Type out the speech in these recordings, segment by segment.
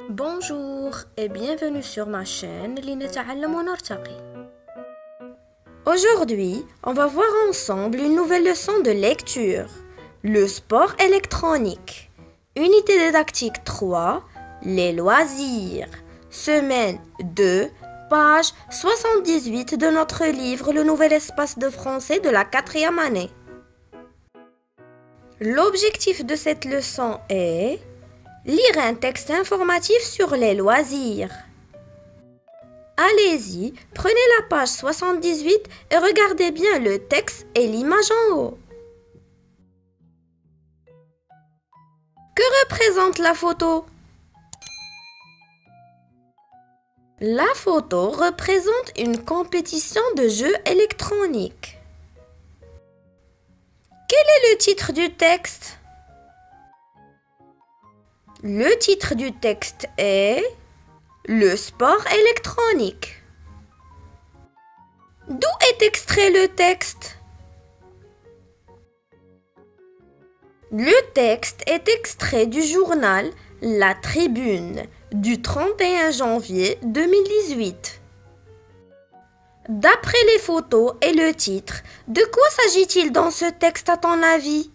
Bonjour et bienvenue sur ma chaîne لنتعلم ونرتقي. Aujourd'hui, on va voir ensemble une nouvelle leçon de lecture, le sport électronique. Unité didactique 3, les loisirs. Semaine 2, page 78 de notre livre Le nouvel espace de français de la 4e année. L'objectif de cette leçon est lire un texte informatif sur les loisirs. Allez-y, prenez la page 78 et regardez bien le texte et l'image en haut. Que représente la photo? La photo représente une compétition de jeux électroniques. Quel est le titre du texte? Le titre du texte est le sport électronique. D'où est extrait le texte? Le texte est extrait du journal La Tribune du 31 janvier 2018. D'après les photos et le titre, de quoi s'agit-il dans ce texte à ton avis?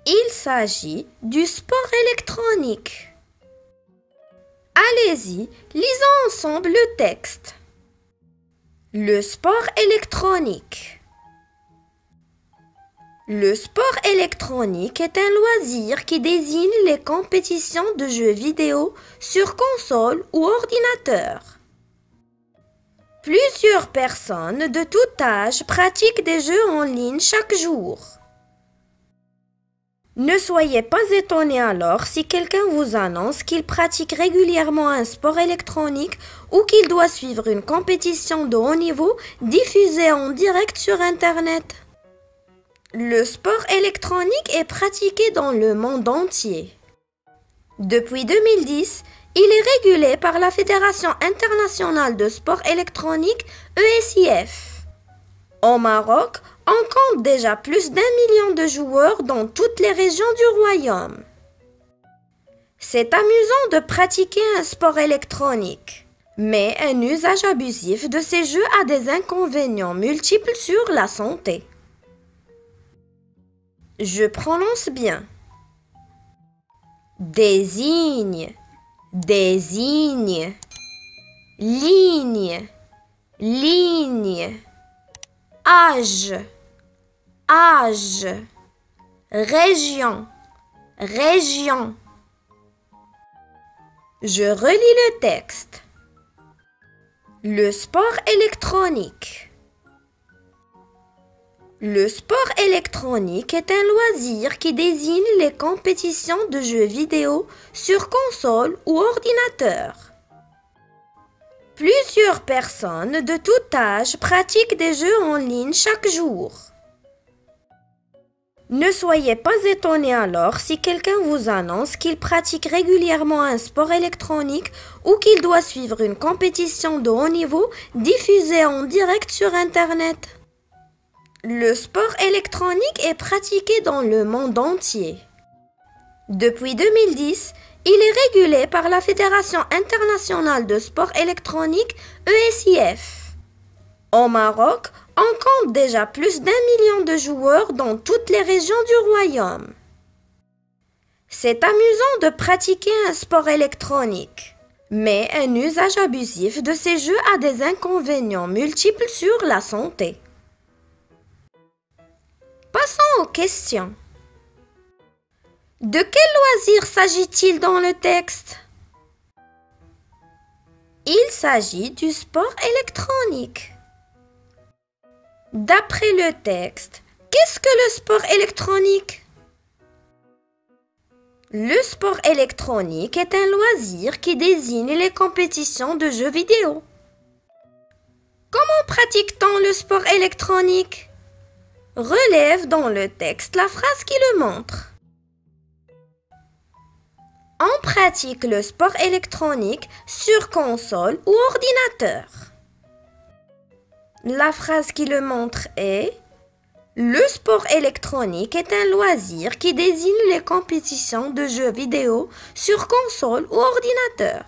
Il s'agit du sport électronique. Allez-y, lisons ensemble le texte. Le sport électronique. Le sport électronique est un loisir qui désigne les compétitions de jeux vidéo sur console ou ordinateur. Plusieurs personnes de tout âge pratiquent des jeux en ligne chaque jour. Ne soyez pas étonnés alors si quelqu'un vous annonce qu'il pratique régulièrement un sport électronique ou qu'il doit suivre une compétition de haut niveau diffusée en direct sur Internet. Le sport électronique est pratiqué dans le monde entier. Depuis 2010, il est régulé par la Fédération internationale de sport électronique ESIF. Au Maroc, on compte déjà plus d'1 million de joueurs dans toutes les régions du royaume. C'est amusant de pratiquer un sport électronique, mais un usage abusif de ces jeux a des inconvénients multiples sur la santé. Je prononce bien. Désigne, désigne, ligne, ligne, âge, âge, région, région. Je relis le texte. Le sport électronique. Le sport électronique est un loisir qui désigne les compétitions de jeux vidéo sur console ou ordinateur. Plusieurs personnes de tout âge pratiquent des jeux en ligne chaque jour. Ne soyez pas étonnés alors si quelqu'un vous annonce qu'il pratique régulièrement un sport électronique ou qu'il doit suivre une compétition de haut niveau diffusée en direct sur Internet. Le sport électronique est pratiqué dans le monde entier. Depuis 2010, il est régulé par la Fédération internationale de sport électronique ESIF. Au Maroc, on compte déjà plus d'1 million de joueurs dans toutes les régions du royaume. C'est amusant de pratiquer un sport électronique, mais un usage abusif de ces jeux a des inconvénients multiples sur la santé. Passons aux questions. De quel loisir s'agit-il dans le texte? Il s'agit du sport électronique. D'après le texte, qu'est-ce que le sport électronique? Le sport électronique est un loisir qui désigne les compétitions de jeux vidéo. Comment pratique-t-on le sport électronique? Relève dans le texte la phrase qui le montre. On pratique le sport électronique sur console ou ordinateur. La phrase qui le montre est Le sport électronique est un loisir qui désigne les compétitions de jeux vidéo sur console ou ordinateur.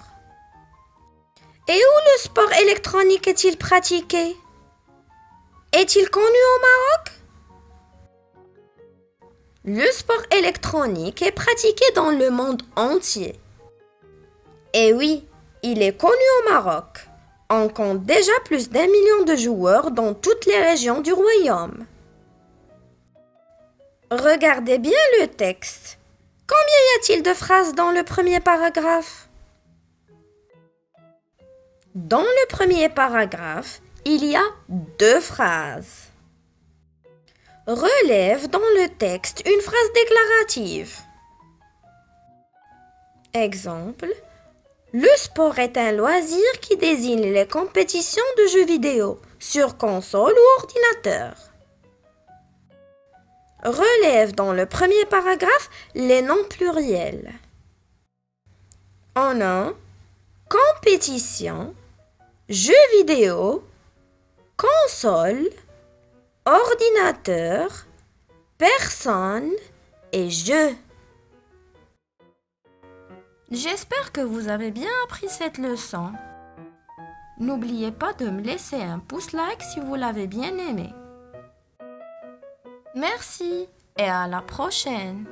Et où le sport électronique est-il pratiqué? Est-il connu au Maroc? Le sport électronique est pratiqué dans le monde entier. Et oui, il est connu au Maroc. On compte déjà plus d'1 million de joueurs dans toutes les régions du royaume. Regardez bien le texte. Combien y a-t-il de phrases dans le premier paragraphe? Dans le premier paragraphe, il y a 2 phrases. Relève dans le texte une phrase déclarative. Exemple. Le sport est un loisir qui désigne les compétitions de jeux vidéo sur console ou ordinateur. Relève dans le premier paragraphe les noms pluriels. On a compétition, jeux vidéo, console, ordinateur, personne et jeu. J'espère que vous avez bien appris cette leçon. N'oubliez pas de me laisser un pouce like si vous l'avez bien aimé. Merci et à la prochaine.